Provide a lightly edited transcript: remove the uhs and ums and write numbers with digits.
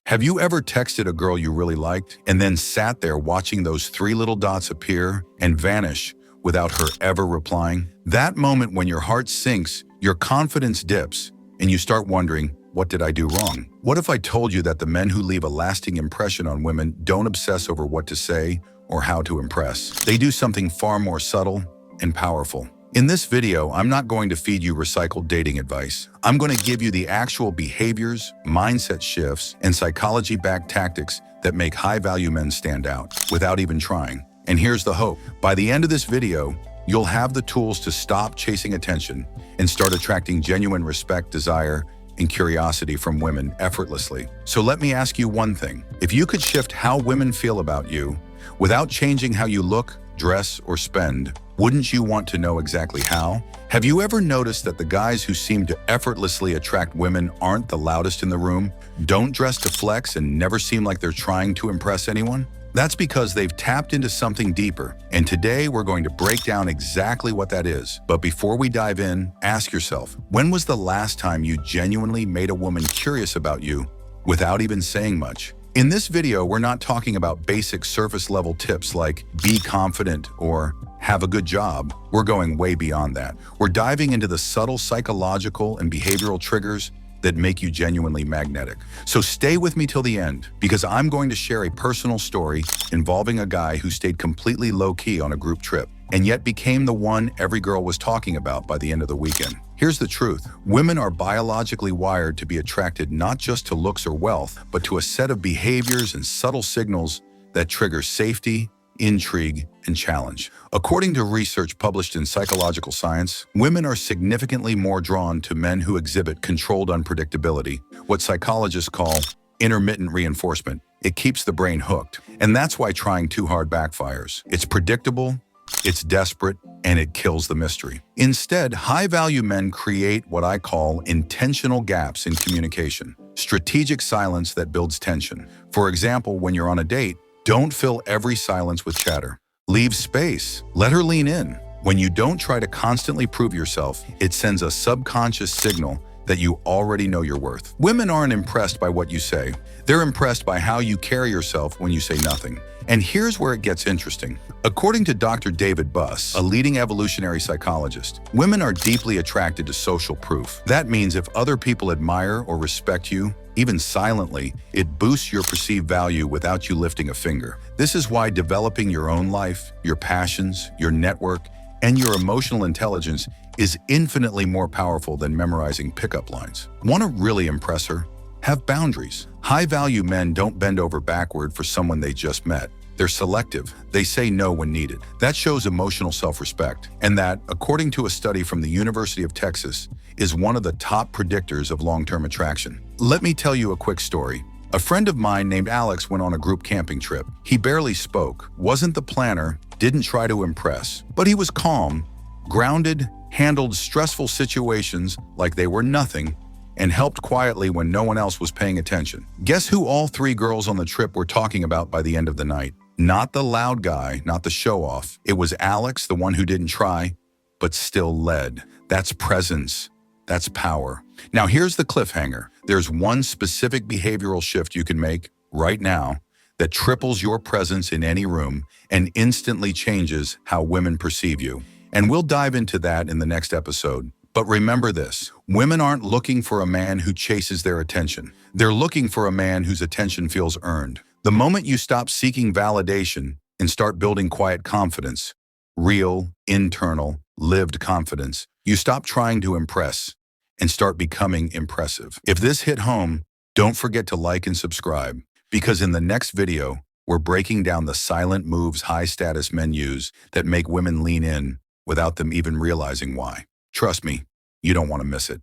Have you ever texted a girl you really liked and then sat there watching those three little dots appear and vanish without her ever replying? That moment when your heart sinks, your confidence dips, and you start wondering, what did I do wrong? What if I told you that the men who leave a lasting impression on women don't obsess over what to say or how to impress? They do something far more subtle and powerful. In this video, I'm not going to feed you recycled dating advice. I'm going to give you the actual behaviors, mindset shifts, and psychology-backed tactics that make high-value men stand out without even trying. And here's the hope. By the end of this video, you'll have the tools to stop chasing attention and start attracting genuine respect, desire, and curiosity from women effortlessly. So let me ask you one thing. If you could shift how women feel about you without changing how you look, dress, or spend, wouldn't you want to know exactly how? Have you ever noticed that the guys who seem to effortlessly attract women aren't the loudest in the room, don't dress to flex, and never seem like they're trying to impress anyone? That's because they've tapped into something deeper, and today we're going to break down exactly what that is. But before we dive in, ask yourself, when was the last time you genuinely made a woman curious about you without even saying much? In this video, we're not talking about basic surface-level tips like be confident or have a good job. We're going way beyond that. We're diving into the subtle psychological and behavioral triggers that make you genuinely magnetic. So stay with me till the end, because I'm going to share a personal story involving a guy who stayed completely low-key on a group trip and yet became the one every girl was talking about by the end of the weekend. Here's the truth. Women are biologically wired to be attracted not just to looks or wealth, but to a set of behaviors and subtle signals that trigger safety, intrigue, and challenge. According to research published in Psychological Science, women are significantly more drawn to men who exhibit controlled unpredictability, what psychologists call intermittent reinforcement. It keeps the brain hooked. And that's why trying too hard backfires. It's predictable, it's desperate, and it kills the mystery. Instead, high-value men create what I call intentional gaps in communication, strategic silence that builds tension. For example, when you're on a date, don't fill every silence with chatter. Leave space. Let her lean in. When you don't try to constantly prove yourself, it sends a subconscious signal that you already know your worth. Women aren't impressed by what you say. They're impressed by how you carry yourself when you say nothing. And here's where it gets interesting. According to Dr. David Buss, a leading evolutionary psychologist, women are deeply attracted to social proof. That means if other people admire or respect you, even silently, it boosts your perceived value without you lifting a finger. This is why developing your own life, your passions, your network, and your emotional intelligence is infinitely more powerful than memorizing pickup lines. Want to really impress her? Have boundaries. High-value men don't bend over backward for someone they just met. They're selective. They say no when needed. That shows emotional self-respect, and that, according to a study from the University of Texas, is one of the top predictors of long-term attraction. Let me tell you a quick story. A friend of mine named Alex went on a group camping trip. He barely spoke, wasn't the planner, didn't try to impress, but he was calm, grounded, handled stressful situations like they were nothing, and helped quietly when no one else was paying attention. Guess who all three girls on the trip were talking about by the end of the night? Not the loud guy, not the show-off. It was Alex, the one who didn't try, but still led. That's presence. That's power. Now here's the cliffhanger. There's one specific behavioral shift you can make right now that triples your presence in any room and instantly changes how women perceive you. And we'll dive into that in the next episode. But remember this, women aren't looking for a man who chases their attention. They're looking for a man whose attention feels earned. The moment you stop seeking validation and start building quiet confidence, real, internal, lived confidence, you stop trying to impress and start becoming impressive. If this hit home, don't forget to like and subscribe, because in the next video, we're breaking down the silent moves high-status men use that make women lean in without them even realizing why. Trust me, you don't want to miss it.